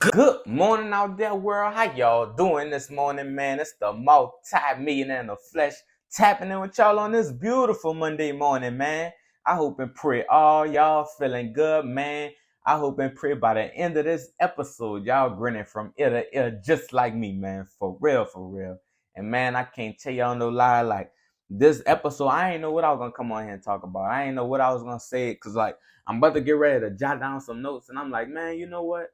Good morning out there, world. How y'all doing this morning, man? It's the multi-millionaire in the flesh tapping in with y'all on this beautiful Monday morning, man. I hope and pray all y'all feeling good, man. I hope and pray by the end of this episode, y'all grinning from ear to ear just like me, man. For real, for real. And man, I can't tell y'all no lie. Like this episode, I ain't know what I was gonna come on here and talk about. I ain't know what I was gonna say, cause like I'm about to get ready to jot down some notes, and I'm like, man, you know what?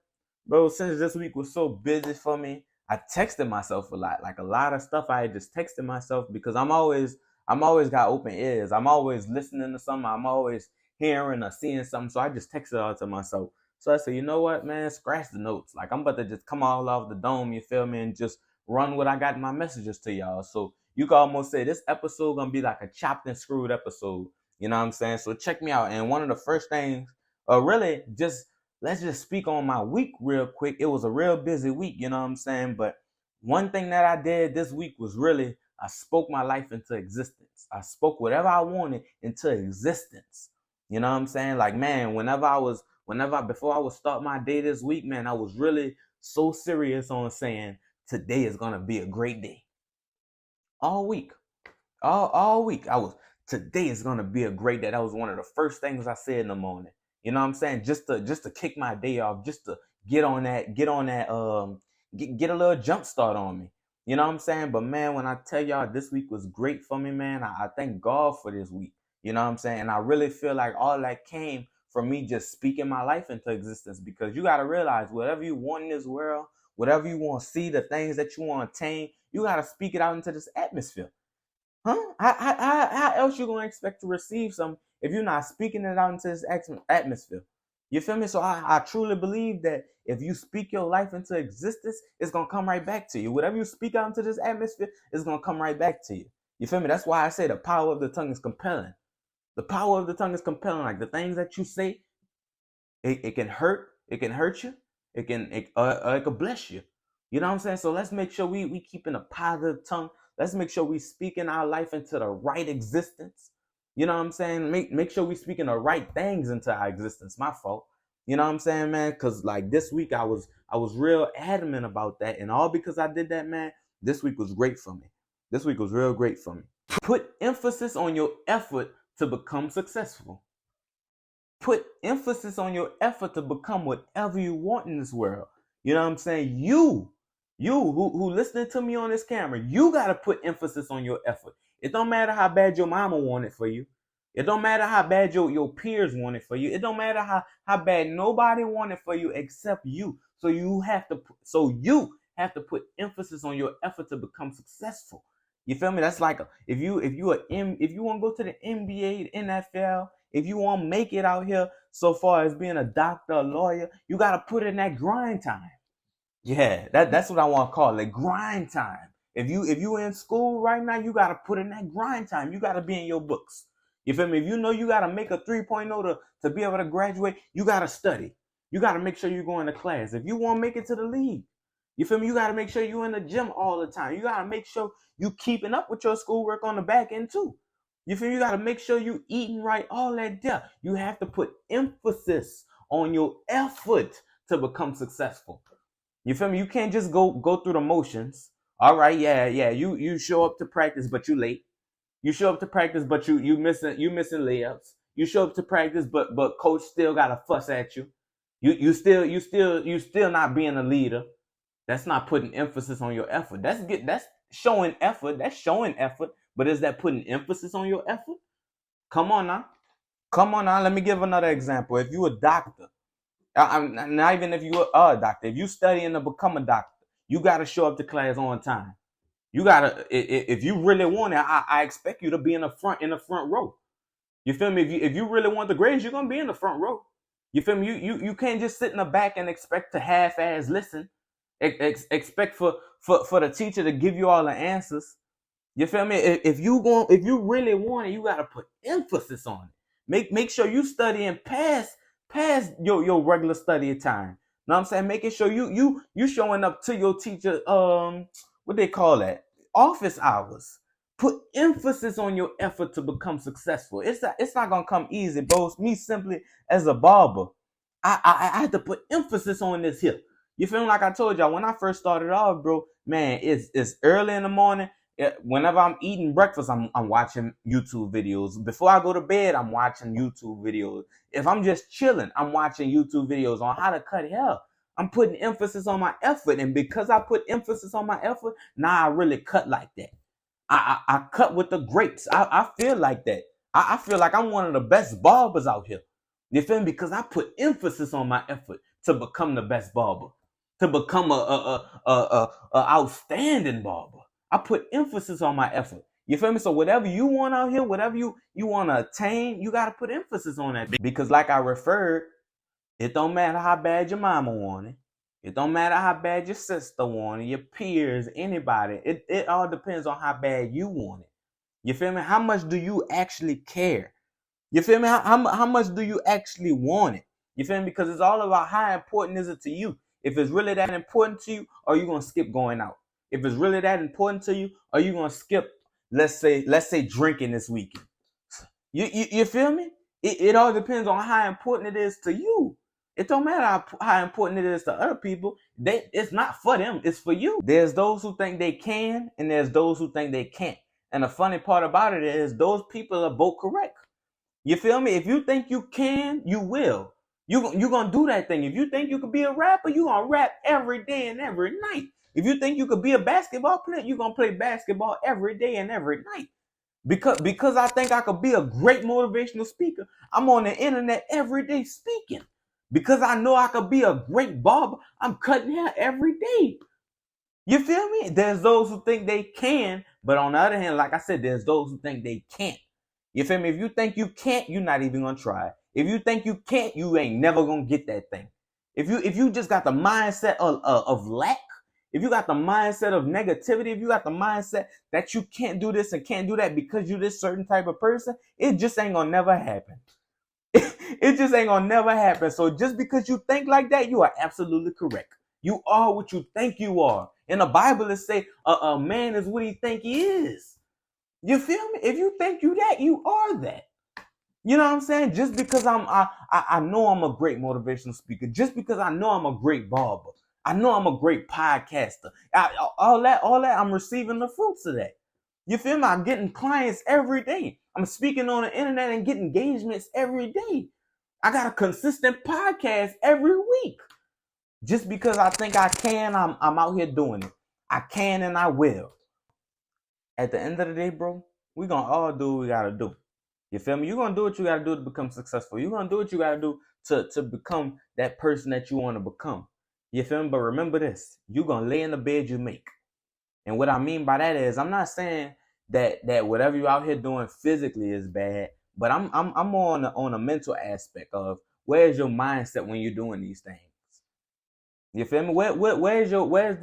Bro, since this week was so busy for me, I texted myself a lot. Like a lot of stuff I had just texted myself because I'm always got open ears. I'm always listening to something. I'm always hearing or seeing something. So I just texted all to myself. So I said, you know what, man, scratch the notes. Like I'm about to just come all off the dome, you feel me, and just run what I got in my messages to y'all. So you can almost say this episode gonna be like a chopped and screwed episode. You know what I'm saying? So check me out. And one of the first things, really just let's just speak on my week real quick. It was a real busy week, you know what I'm saying? But one thing that I did this week was really, I spoke my life into existence. I spoke whatever I wanted into existence. You know what I'm saying? Like, man, before I would start my day this week, man, I was really so serious on saying today is going to be a great day. All week. All week. Today is gonna be a great day. That was one of the first things I said in the morning. You know what I'm saying? Just to kick my day off, just to get a little jump start on me. You know what I'm saying? But man, when I tell y'all this week was great for me, man, I thank God for this week. You know what I'm saying? And I really feel like all that came from me just speaking my life into existence, because you gotta realize whatever you want in this world, whatever you want to see, the things that you want to attain, you gotta speak it out into this atmosphere. Huh? How else you gonna expect to receive something if you're not speaking it out into this atmosphere? You feel me? So I truly believe that if you speak your life into existence, it's gonna come right back to you. Whatever you speak out into this atmosphere, it's gonna come right back to you. You feel me? That's why I say the power of the tongue is compelling. The power of the tongue is compelling. Like the things that you say, it can hurt. It can hurt you. It can bless you. You know what I'm saying? So let's make sure we keeping a positive tongue. Let's make sure we speaking our life into the right existence. You know what I'm saying? Make sure we speaking the right things into our existence. My fault. You know what I'm saying, man? Because like this week I was real adamant about that, and all because I did that, man. This week was great for me. This week was real great for me. Put emphasis on your effort to become successful. Put emphasis on your effort to become whatever you want in this world. You know what I'm saying? You who listening to me on this camera, you got to put emphasis on your effort. It don't matter how bad your mama want it for you. It don't matter how bad your peers want it for you. It don't matter how bad nobody want it for you except you. So you have to put emphasis on your effort to become successful. You feel me? That's like if you want to go to the NBA, the NFL, if you want to make it out here so far as being a doctor, a lawyer, you got to put in that grind time. Yeah, that's what I want to call it, grind time. If you in school right now, you got to put in that grind time. You got to be in your books. You feel me? If you know you got to make a 3.0 to be able to graduate, you got to study. You got to make sure you're going to class. If you want to make it to the league, you feel me? You got to make sure you're in the gym all the time. You got to make sure you keeping up with your schoolwork on the back end too. You feel me? You got to make sure you eating right, all that there. You have to put emphasis on your effort to become successful. You feel me? You can't just go through the motions. All right, yeah. You show up to practice, but you late. You show up to practice, but you missing layups. You show up to practice, but coach still gotta fuss at you. You still not being a leader. That's not putting emphasis on your effort. That's showing effort. That's showing effort. But is that putting emphasis on your effort? Come on now. Come on now. Let me give another example. If you a doctor, I'm not even if you are a doctor. If you studying to become a doctor, you got to show up to class on time. You gotta, if you really want it, I expect you to be in the front row. You feel me? If you really want the grades, you're gonna be in the front row. You feel me? You can't just sit in the back and expect to half-ass listen. Expect for the teacher to give you all the answers. You feel me? If you really want it, you gotta put emphasis on it. Make sure you study and pass your regular study time. Know what I'm saying? Making sure you showing up to your teacher, what they call that? Office hours. Put emphasis on your effort to become successful. It's not gonna come easy, bro. Me simply as a barber, I had to put emphasis on this here. You feel me? Like I told y'all, when I first started off, bro, man, it's early in the morning. Whenever I'm eating breakfast, I'm watching YouTube videos. Before I go to bed, I'm watching YouTube videos. If I'm just chilling, I'm watching YouTube videos on how to cut hair. I'm putting emphasis on my effort, and because I put emphasis on my effort, now I really cut like that. I cut with the greats. I feel like that. I feel like I'm one of the best barbers out here. You feel me? Because I put emphasis on my effort to become the best barber, to become a outstanding barber. I put emphasis on my effort. You feel me? So whatever you want out here, whatever you want to attain, you got to put emphasis on that. Because like I referred, it don't matter how bad your mama want it. It don't matter how bad your sister want it, your peers, anybody. It all depends on how bad you want it. You feel me? How much do you actually care? You feel me? How much do you actually want it? You feel me? Because it's all about how important is it to you. If it's really that important to you, are you gonna skip going out? If it's really that important to you, are you gonna skip, let's say drinking this weekend? You feel me? It all depends on how important it is to you. It don't matter how important it is to other people. It's not for them. It's for you. There's those who think they can, and there's those who think they can't. And the funny part about it is those people are both correct. You feel me? If you think you can, you will. You're going to do that thing. If you think you could be a rapper, you're going to rap every day and every night. If you think you could be a basketball player, you're going to play basketball every day and every night. Because I think I could be a great motivational speaker, I'm on the internet every day speaking. Because I know I could be a great barber, I'm cutting hair every day. You feel me? There's those who think they can, but on the other hand, like I said, there's those who think they can't. You feel me? If you think you can't, you're not even gonna try. If you think you can't, you ain't never gonna get that thing. If you just got the mindset of lack, if you got the mindset of negativity, if you got the mindset that you can't do this and can't do that because you're this certain type of person, it just ain't gonna never happen. It just ain't gonna never happen. So just because you think like that, you are absolutely correct. You are what you think you are. In the Bible, it say a man is what he think he is. You feel me? If you think you that, you are that. You know what I'm saying? Just because I know I'm a great motivational speaker, just because I know I'm a great barber, I know I'm a great podcaster. All that, I'm receiving the fruits of that. You feel me? I'm getting clients every day. I'm speaking on the internet and getting engagements every day. I got a consistent podcast every week. Just because I think I can, I'm out here doing it. I can and I will. At the end of the day, bro, we're going to all do what we got to do. You feel me? You're going to do what you got to do to become successful. You're going to do what you got to do to become that person that you want to become. You feel me? But remember this. You're going to lay in the bed you make. And what I mean by that is, I'm not saying that whatever you're out here doing physically is bad, but I'm more on a mental aspect of where's your mindset when you're doing these things. You feel me? Where's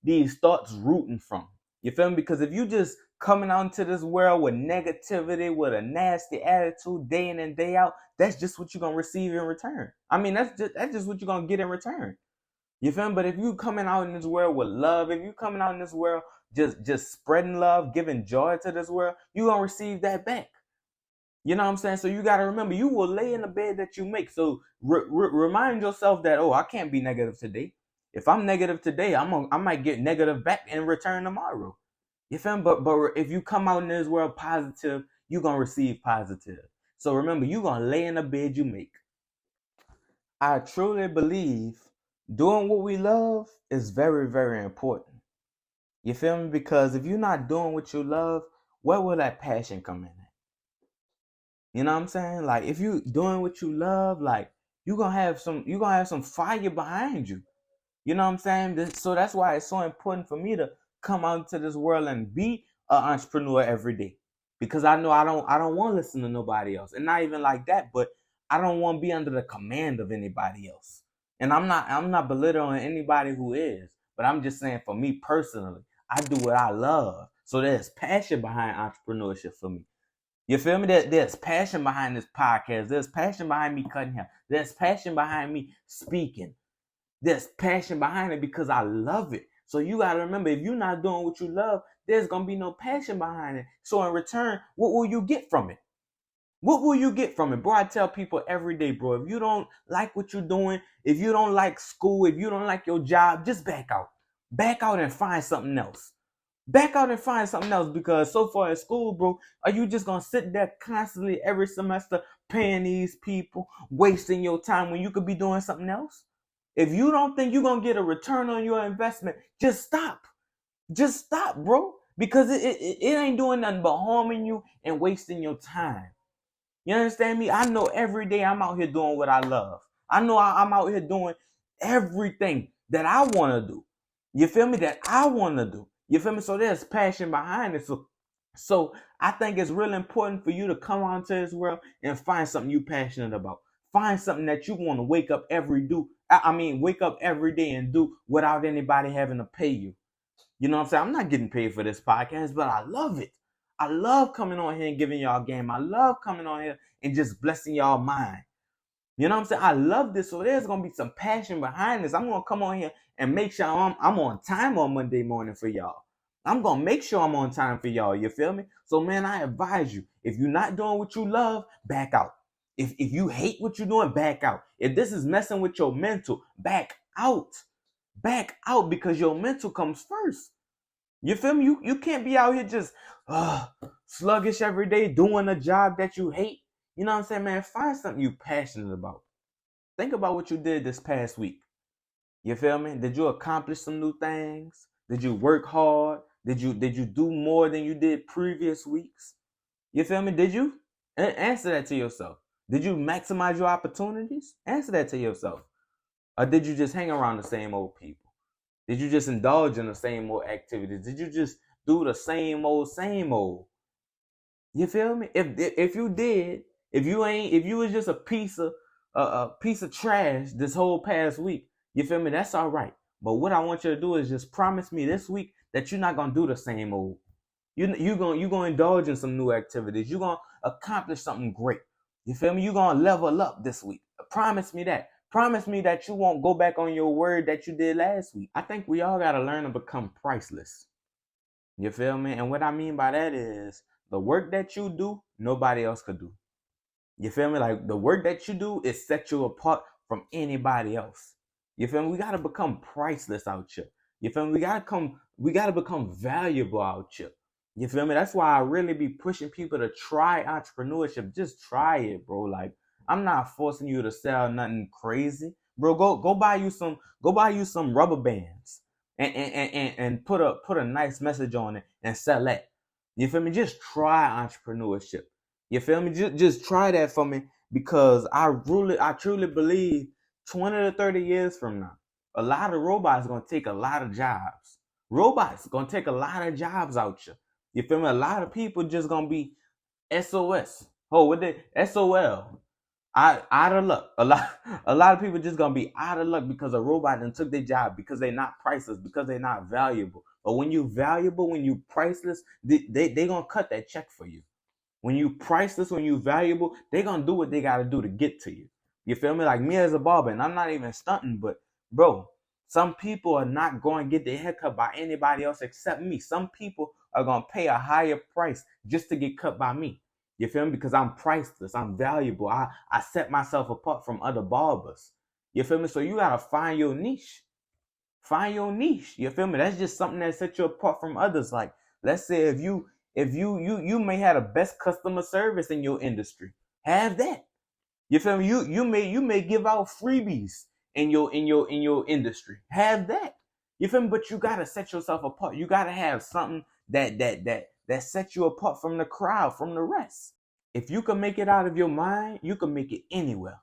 these thoughts rooting from? You feel me? Because if you just coming out into this world with negativity, with a nasty attitude day in and day out, that's just what you're gonna receive in return. I mean, that's just what you're gonna get in return. You feel me? But if you coming out in this world with love, if you coming out in this world just spreading love, giving joy to this world, you're gonna receive that back. You know what I'm saying? So you gotta remember, you will lay in the bed that you make. So remind yourself that, I can't be negative today. If I'm negative today, I might get negative back in return tomorrow. You feel me? But if you come out in this world positive, you're gonna receive positive. So remember, you're gonna lay in the bed you make. I truly believe doing what we love is very, very important. You feel me? Because if you're not doing what you love, where will that passion come in? You know what I'm saying? Like, if you doing what you love, like, you're gonna have some fire behind you. You know what I'm saying? So that's why it's so important for me to come out into this world and be an entrepreneur every day. Because I know I don't want to listen to nobody else. And not even like that, but I don't want to be under the command of anybody else. And I'm not belittling anybody who is, but I'm just saying, for me personally, I do what I love. So there's passion behind entrepreneurship for me. You feel me? There's passion behind this podcast. There's passion behind me cutting hair. There's passion behind me speaking. There's passion behind it because I love it. So you got to remember, if you're not doing what you love, there's going to be no passion behind it. So in return, what will you get from it? What will you get from it? Bro, I tell people every day, bro, if you don't like what you're doing, if you don't like school, if you don't like your job, just back out. Back out and find something else. Back out and find something else, because so far at school, bro, are you just going to sit there constantly every semester paying these people, wasting your time when you could be doing something else? If you don't think you're going to get a return on your investment, just stop. Just stop, bro, because it ain't doing nothing but harming you and wasting your time. You understand me? I know every day I'm out here doing what I love. I know I'm out here doing everything that I want to do. You feel me? That I want to do. You feel me? So there's passion behind it. So I think it's really important for you to come on to this world and find something you're passionate about. Find something that you want to wake up wake up every day and do without anybody having to pay you. You know what I'm saying? I'm not getting paid for this podcast, but I love it. I love coming on here and giving y'all game. I love coming on here and just blessing y'all mind. You know what I'm saying? I love this. So there's going to be some passion behind this. I'm going to come on here and make sure I'm on time on Monday morning for y'all. I'm going to make sure I'm on time for y'all. You feel me? So, man, I advise you, if you're not doing what you love, back out. If you hate what you're doing, back out. If this is messing with your mental, back out. Back out, because your mental comes first. You feel me? You can't be out here just sluggish every day doing a job that you hate. You know what I'm saying, man? Find something you're passionate about. Think about what you did this past week. You feel me? Did you accomplish some new things? Did you work hard? Did you do more than you did previous weeks? You feel me? Did you? Answer that to yourself. Did you maximize your opportunities? Answer that to yourself. Or did you just hang around the same old people? Did you just indulge in the same old activities? Did you just do the same old? You feel me? If you did, if you was just a piece of trash this whole past week, you feel me? That's all right. But what I want you to do is just promise me this week that you're not gonna do the same old. You're gonna indulge in some new activities. You're gonna accomplish something great. You feel me? You're gonna level up this week. Promise me that. Promise me that you won't go back on your word that you did last week. I think we all got to learn to become priceless. You feel me? And what I mean by that is the work that you do, nobody else could do. You feel me? Like the work that you do is set you apart from anybody else. You feel me? We got to become priceless out here. You feel me? We got to become valuable out here. You feel me? That's why I really be pushing people to try entrepreneurship. Just try it, bro. Like, I'm not forcing you to sell nothing crazy, bro. Go buy you some rubber bands and put a nice message on it and sell that. You feel me? Just try entrepreneurship. You feel me? Just try that for me, because I truly believe 20 to 30 years from now, a lot of robots are gonna take a lot of jobs. Robots are gonna take a lot of jobs out here. You feel me? A lot of people just gonna be SOS. Oh, what they SOL? Out of luck. A lot of people just gonna be out of luck because a robot done took their job, because they're not priceless, because they're not valuable. But when you valuable, when you priceless, they gonna cut that check for you. When you priceless, when you valuable, they gonna do what they gotta do to get to you. You feel me? Like me as a barber, and I'm not even stunting, but bro, some people are not going to get their hair cut by anybody else except me. Some people are gonna pay a higher price just to get cut by me. You feel me? Because I'm priceless. I'm valuable. I set myself apart from other barbers. You feel me? So you gotta find your niche. Find your niche. You feel me? That's just something that sets you apart from others. Like, let's say if you may have the best customer service in your industry, have that. You feel me? You may give out freebies in your industry. Have that. You feel me? But you gotta set yourself apart. You gotta have something that sets you apart from the crowd, from the rest. If you can make it out of your mind, you can make it anywhere.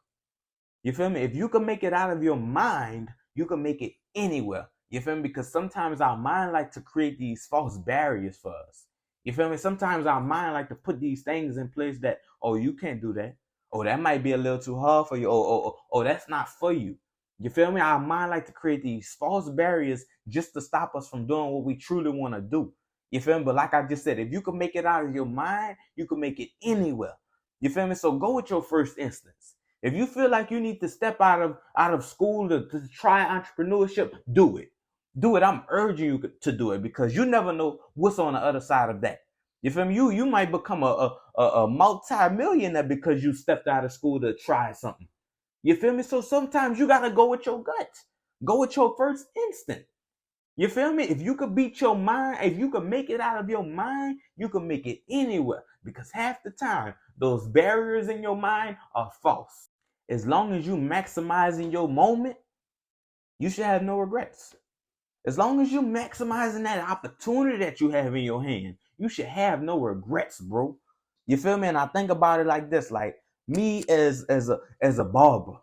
You feel me? If you can make it out of your mind, you can make it anywhere. You feel me? Because sometimes our mind like to create these false barriers for us. You feel me? Sometimes our mind like to put these things in place that, oh, you can't do that. Oh, that might be a little too hard for you. Oh, that's not for you. You feel me? Our mind like to create these false barriers just to stop us from doing what we truly want to do. You feel me? But like I just said, if you can make it out of your mind, you can make it anywhere. You feel me? So go with your first instance. If you feel like you need to step out of school to try entrepreneurship, do it. Do it. I'm urging you to do it, because you never know what's on the other side of that. You feel me? You might become a a multi-millionaire because you stepped out of school to try something. You feel me? So sometimes you gotta go with your gut. Go with your first instinct. You feel me? If you could beat your mind, if you could make it out of your mind, you can make it anywhere. Because half the time, those barriers in your mind are false. As long as you maximizing your moment, you should have no regrets. As long as you maximizing that opportunity that you have in your hand, you should have no regrets, bro. You feel me? And I think about it like this, like me as a barber,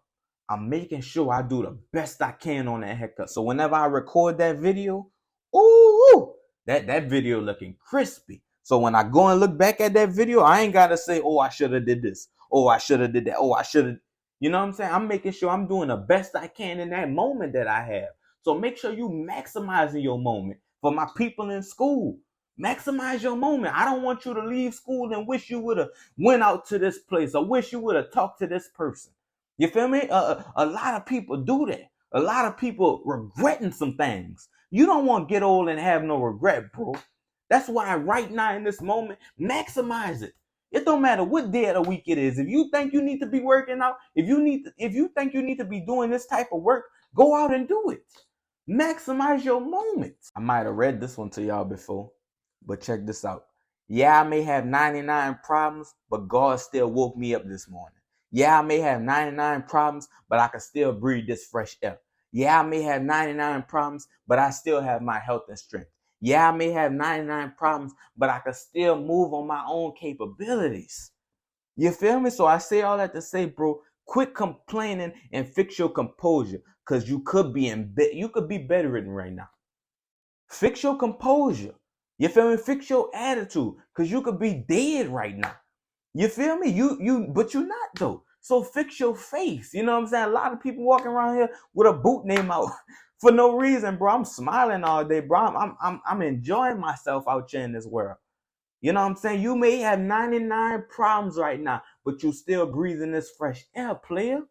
I'm making sure I do the best I can on that haircut. So whenever I record that video, ooh, that video looking crispy. So when I go and look back at that video, I ain't gotta say, oh, I should have did this. Oh, I should have did that. Oh, I should have. You know what I'm saying? I'm making sure I'm doing the best I can in that moment that I have. So make sure you maximizing your moment. For my people in school, maximize your moment. I don't want you to leave school and wish you would have went out to this place or wish you would have talked to this person. You feel me? A lot of people do that. A lot of people regretting some things. You don't want to get old and have no regret, bro. That's why right now in this moment, maximize it. It don't matter what day of the week it is. If you think you need to be working out, if you think you need to be doing this type of work, go out and do it. Maximize your moments. I might have read this one to y'all before, but check this out. Yeah, I may have 99 problems, but God still woke me up this morning. Yeah, I may have 99 problems, but I can still breathe this fresh air. Yeah, I may have 99 problems, but I still have my health and strength. Yeah, I may have 99 problems, but I can still move on my own capabilities. You feel me? So I say all that to say, bro, quit complaining and fix your composure, because you could be bedridden right now. Fix your composure. You feel me? Fix your attitude, because you could be dead right now. You feel me? But you're not though. So fix your face. You know what I'm saying? A lot of people walking around here with a boot name out for no reason, bro. I'm smiling all day, bro. I'm enjoying myself out here in this world. You know what I'm saying? You may have 99 problems right now, but you still breathing this fresh air, player.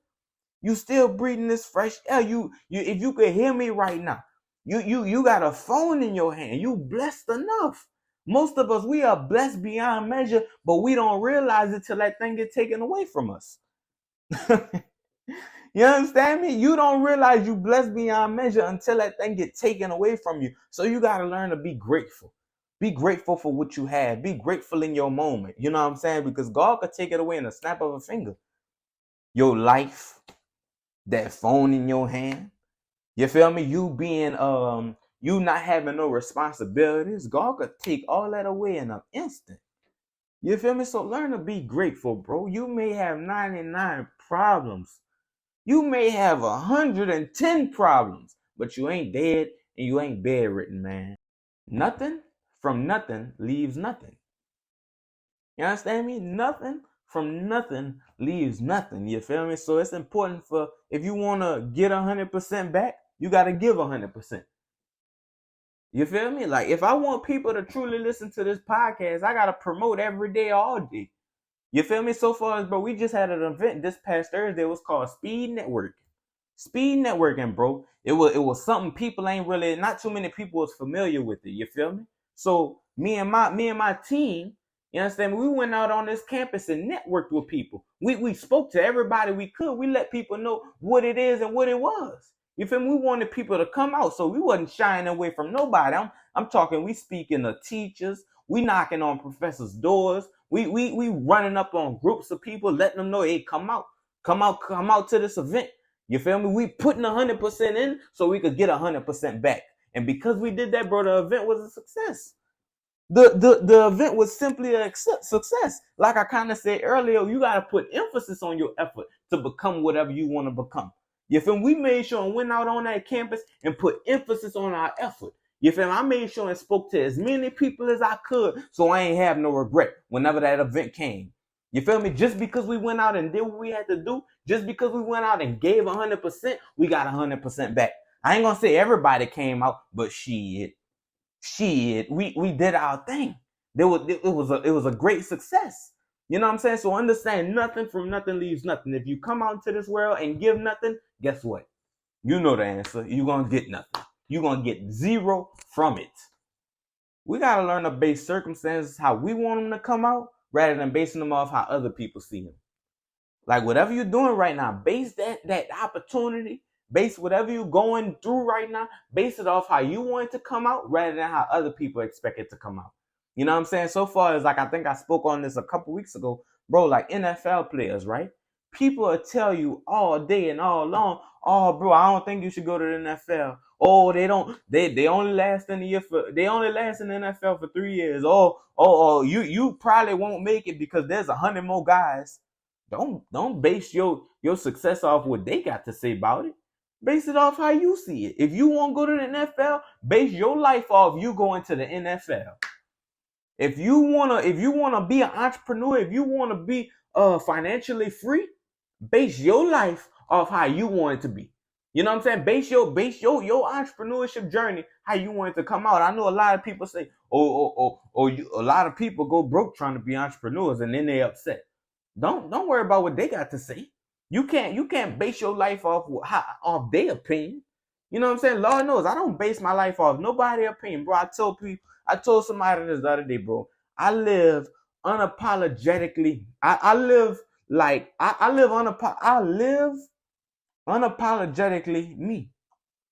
You still breathing this fresh air. If you could hear me right now, you got a phone in your hand. You blessed enough. Most of us, we are blessed beyond measure, but we don't realize it till that thing get taken away from us. You understand me? You don't realize you blessed beyond measure until that thing get taken away from you. So you got to learn to be grateful. Be grateful for what you have. Be grateful in your moment. You know what I'm saying? Because God could take it away in a snap of a finger. Your life, that phone in your hand. You feel me? You being you not having no responsibilities. God could take all that away in an instant. You feel me? So learn to be grateful, bro. You may have 99 problems. You may have 110 problems, but you ain't dead and you ain't bedridden, man. Nothing from nothing leaves nothing. You understand me? Nothing from nothing leaves nothing. You feel me? So it's important for, if you want to get 100% back, you got to give 100%. You feel me? Like, if I want people to truly listen to this podcast, I got to promote every day, all day. You feel me? So far, bro, we just had an event this past Thursday. It was called Speed Networking. Speed networking, bro. It was something people ain't really, not too many people was familiar with it. You feel me? So me and my team, you understand me? We went out on this campus and networked with people. We spoke to everybody we could. We let people know what it is and what it was. You feel me? We wanted people to come out, so we wasn't shying away from nobody. I'm talking, we speaking to teachers, we knocking on professors' doors, we running up on groups of people, letting them know, hey, come out to this event. You feel me? We putting 100% in so we could get 100% back. And because we did that, bro, the event was a success. The event was simply a success. Like I kind of said earlier, you got to put emphasis on your effort to become whatever you want to become. You feel me? We made sure and went out on that campus and put emphasis on our effort. You feel me? I made sure and spoke to as many people as I could so I ain't have no regret whenever that event came. You feel me? Just because we went out and did what we had to do, just because we went out and gave 100%, we got 100% back. I ain't going to say everybody came out, but shit, we did our thing. It was a great success. You know what I'm saying? So understand, nothing from nothing leaves nothing. If you come out into this world and give nothing, guess what? You know the answer. You're going to get nothing. You're going to get zero from it. We got to learn to base circumstances how we want them to come out, rather than basing them off how other people see them. Like whatever you're doing right now, base that opportunity, base whatever you're going through right now, base it off how you want it to come out rather than how other people expect it to come out. You know what I'm saying? So far as like I think I spoke on this a couple weeks ago, bro, like NFL players, right? People will tell you all day and all long, oh bro, I don't think you should go to the NFL. Oh, they only last in the NFL for 3 years. Oh, you probably won't make it because there's 100 more guys. Don't base your success off what they got to say about it. Base it off how you see it. If you want to go to the NFL, base your life off you going to the NFL. If you wanna be an entrepreneur, if you wanna be financially free, base your life off how you want it to be. You know what I'm saying? Base your entrepreneurship journey how you want it to come out. I know a lot of people say, a lot of people go broke trying to be entrepreneurs and then they upset. Don't worry about what they got to say. You can't base your life off their opinion. You know what I'm saying? Lord knows I don't base my life off nobody's opinion, bro. I told somebody this the other day, bro. I live unapologetically. I live unapologetically me.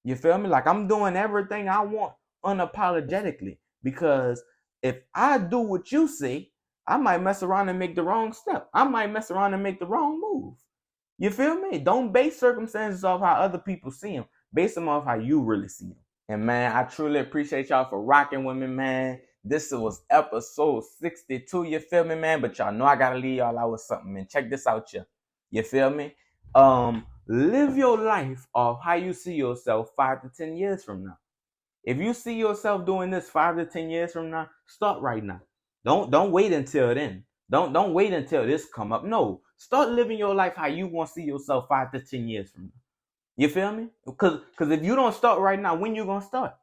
You feel me? Like I'm doing everything I want unapologetically, because if I do what you say, I might mess around and make the wrong step. I might mess around and make the wrong move. You feel me? Don't base circumstances off how other people see them. Base them off how you really see them. And man, I truly appreciate y'all for rocking with me, man. This was episode 62, you feel me, man? But y'all know I gotta leave y'all out with something, man. Check this out, you feel me? Live your life off how you see yourself 5 to 10 years from now. If you see yourself doing this 5 to 10 years from now, start right now. Don't wait until then. Don't wait until this come up. No, start living your life how you want to see yourself 5 to 10 years from now. You feel me? Because if you don't start right now, when you gonna start?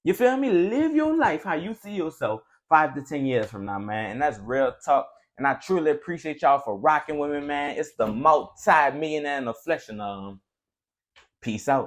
You feel me? Live your life how you see yourself 5 to 10 years from now, man. And that's real talk. And I truly appreciate y'all for rocking with me, man. It's the multi-millionaire in the flesh, and peace out.